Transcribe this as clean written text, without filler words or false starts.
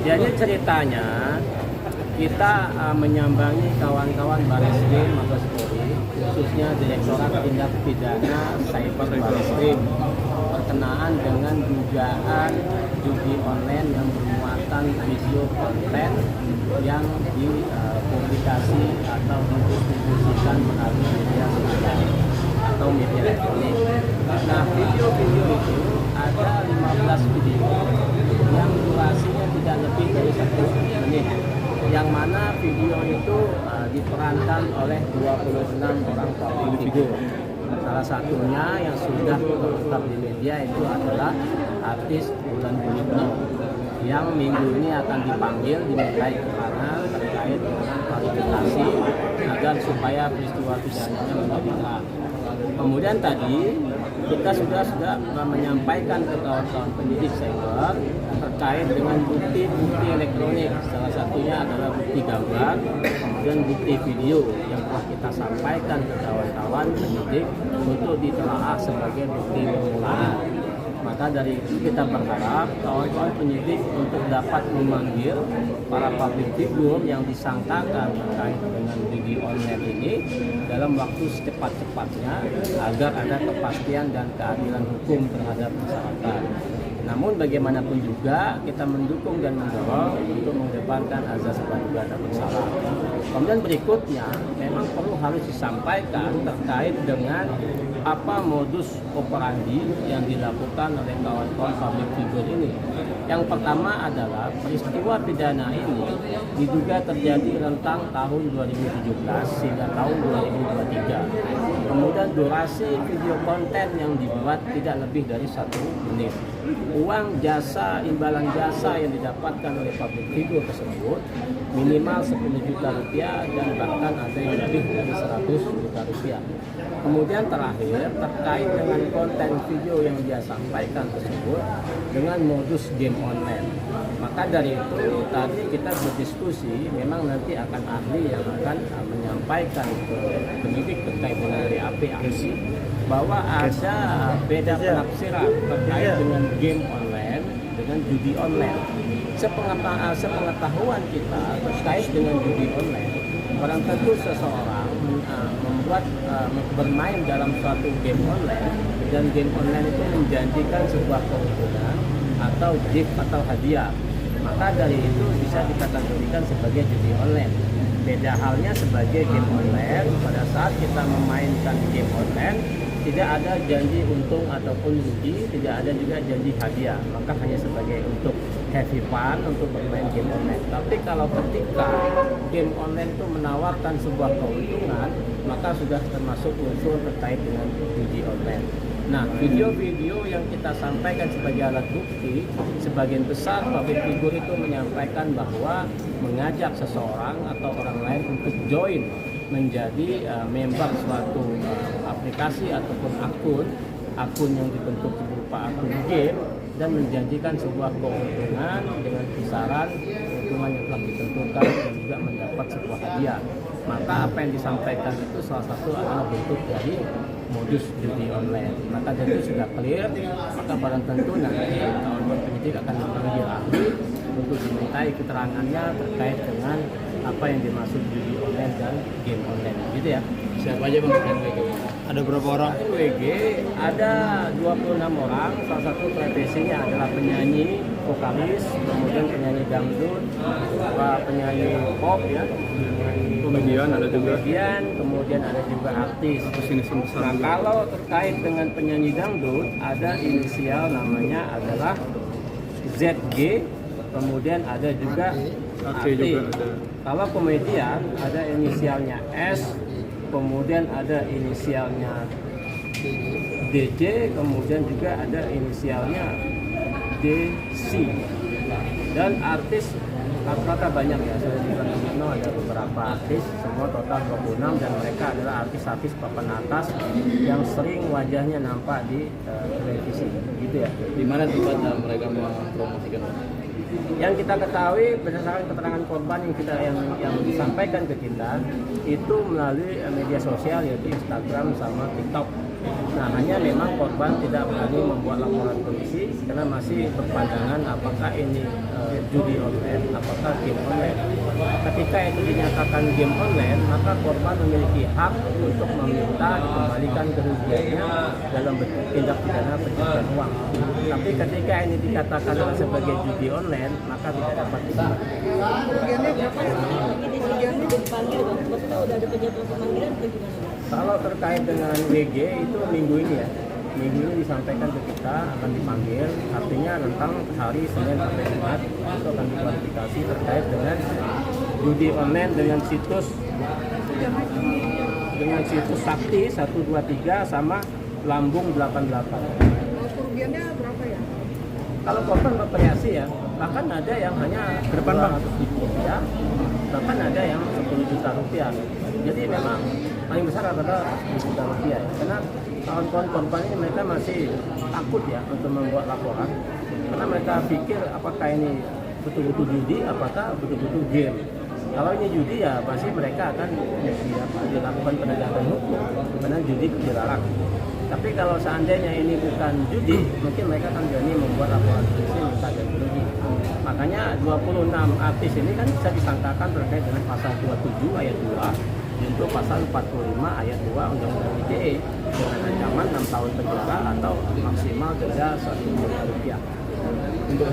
Jadi ceritanya kita menyambangi kawan-kawan Bareskrim Mabes Polri, khususnya Direktorat Tindak Pidana Cyber Bareskrim, berkenaan dengan dugaan judi online yang bermuatan video konten yang dipublikasi atau didistribusikan melalui media sosial atau media elektronik. Nah, video-video itu ada 15 video yang durasinya tidak lebih dari 1 menit, yang mana video itu diperankan oleh 26 orang public figure. Salah satunya yang sudah terungkap di media itu adalah artis Wulan Guritno, yang minggu ini akan dipanggil dimintai keterangan terkait dengan klarifikasi agar supaya peristiwa pidananya menjadi terang. Kemudian tadi kita sudah menyampaikan ke kawan-kawan penyidik cyber terkait dengan bukti-bukti elektronik. Salah satunya adalah bukti gambar, kemudian bukti video yang telah kita sampaikan ke kawan-kawan penyidik untuk ditelaah sebagai bukti permulaan. Maka dari itu kita berharap kawan-kawan penyidik untuk dapat memanggil para public figure yang disangkakan terkait dengan judi online ini dalam waktu secepat-cepatnya agar ada kepastian dan keadilan hukum terhadap masyarakat. Namun bagaimanapun juga kita mendukung dan mendorong untuk mengedepankan azas praduga tak bersalah. Kemudian berikutnya memang perlu harus disampaikan terkait dengan apa modus operandi yang dilakukan oleh kawan-kawan public figure ini. Yang pertama adalah peristiwa pidana ini diduga terjadi rentang tahun 2017 hingga tahun 2023. Kemudian durasi video konten yang dibuat tidak lebih dari 1 menit. Uang jasa, imbalan jasa yang didapatkan oleh public figure tersebut minimal 10 juta rupiah dan bahkan ada yang lebih dari 100 juta rupiah. Kemudian terakhir terkait dengan konten video yang dia sampaikan tersebut dengan modus game online. Maka dari itu tadi kita berdiskusi, memang nanti akan ahli yang akan menyampaikan ke penyidik terkait dengan BAP aksi bahwa ada beda penafsiran terkait dengan game online dengan judi online. Sepengetahuan kita terkait dengan judi online, barang tentu seseorang bermain dalam suatu game online, dan game online itu menjanjikan sebuah keuntungan atau gift atau hadiah, maka dari itu bisa dikategorikan sebagai judi online. Beda halnya sebagai game online, pada saat kita memainkan game online tidak ada janji untung ataupun rugi, tidak ada juga janji hadiah, maka hanya sebagai untuk happy fun, untuk bermain game online. Tapi kalau ketika game online itu menawarkan sebuah keuntungan, maka sudah termasuk unsur terkait dengan judi online. Nah, video-video yang kita sampaikan sebagai alat bukti, sebagian besar public figure itu menyampaikan bahwa mengajak seseorang atau orang lain untuk join menjadi member suatu aplikasi ataupun akun yang dibentuk berupa akun game dan menjanjikan sebuah keuntungan dengan kisaran keuntungan yang telah ditentukan dan juga mendapat sebuah hadiah. Maka apa yang disampaikan itu salah satu adalah bentuk dari modus judi online. Maka dari itu sudah clear, maka barang tentu nanti kawan-kawan penyidik akan memanggil ahli untuk dimintai keterangannya terkait dengan apa yang dimaksud judi online dan game online, gitu ya. Siapa aja bang yang WG? Ada berapa orang? WG ada 26 orang, salah satu profesinya adalah penyanyi, vokalis, kemudian penyanyi dangdut, penyanyi pop ya, Komedian ada juga. Kemudian ada juga artis. Nah, kalau terkait dengan penyanyi dangdut, ada inisial namanya adalah ZG, kemudian ada juga AT. Kalau komedian ada inisialnya S, kemudian ada inisialnya DJ, kemudian juga ada inisialnya DC. Dan artis rata-rata banyak ya, saya bilang ada beberapa artis, semua total 26, dan mereka adalah artis-artis papan atas yang sering wajahnya nampak di televisi, gitu ya. Di mana tempat mereka mempromosikan? Yang kita ketahui berdasarkan keterangan korban yang disampaikan ke kita itu melalui media sosial, yaitu Instagram sama TikTok. Nah, hanya memang korban tidak berani membuat laporan polisi karena masih berpandangan apakah ini judi online, apakah game online. Ketika itu dinyatakan game online, maka korban memiliki hak untuk meminta dikembalikan kerugiannya dalam bentuk tindak pidana pencucian uang. Tapi ketika ini dikatakan sebagai judi online, maka tidak dapat dikembalikan. Kerugiannya berapa ya? Kerugiannya dipanggil, Bang. Maksudnya udah ada penjatuhan pemanggilan atau gimana? Kalau terkait dengan WG itu minggu ini ya, minggu ini disampaikan ke kita akan dipanggil, artinya tentang hari Senin sampai Jumat itu akan diklarifikasi terkait dengan judi online dengan situs Sakti 123 sama Lambung 88. Kerugiannya berapa ya? Kalau korban bervariasi ya, bahkan ada yang hanya depan, Bang. 200.000 rupiah, bahkan ada yang 10 juta rupiah. Jadi memang paling besar adalah 10 juta rupiah ya. Karena kawan-kawan korban ini mereka masih takut ya untuk membuat laporan, karena mereka pikir apakah ini betul-betul judi, apakah betul-betul game. Kalau ini judi ya pasti mereka akan dilakukan penegakan hukum, karena judi dilarang. Tapi kalau seandainya ini bukan judi, mungkin mereka akan berani membuat laporan polisi minta ganti rugi. Makanya 26 artis ini kan bisa disangkakan terkait dengan pasal 27 ayat 2 untuk pasal 45 ayat 2 Undang-Undang ITE dengan ancaman 6 tahun penjara atau maksimal denda 1 miliar rupiah. Untuk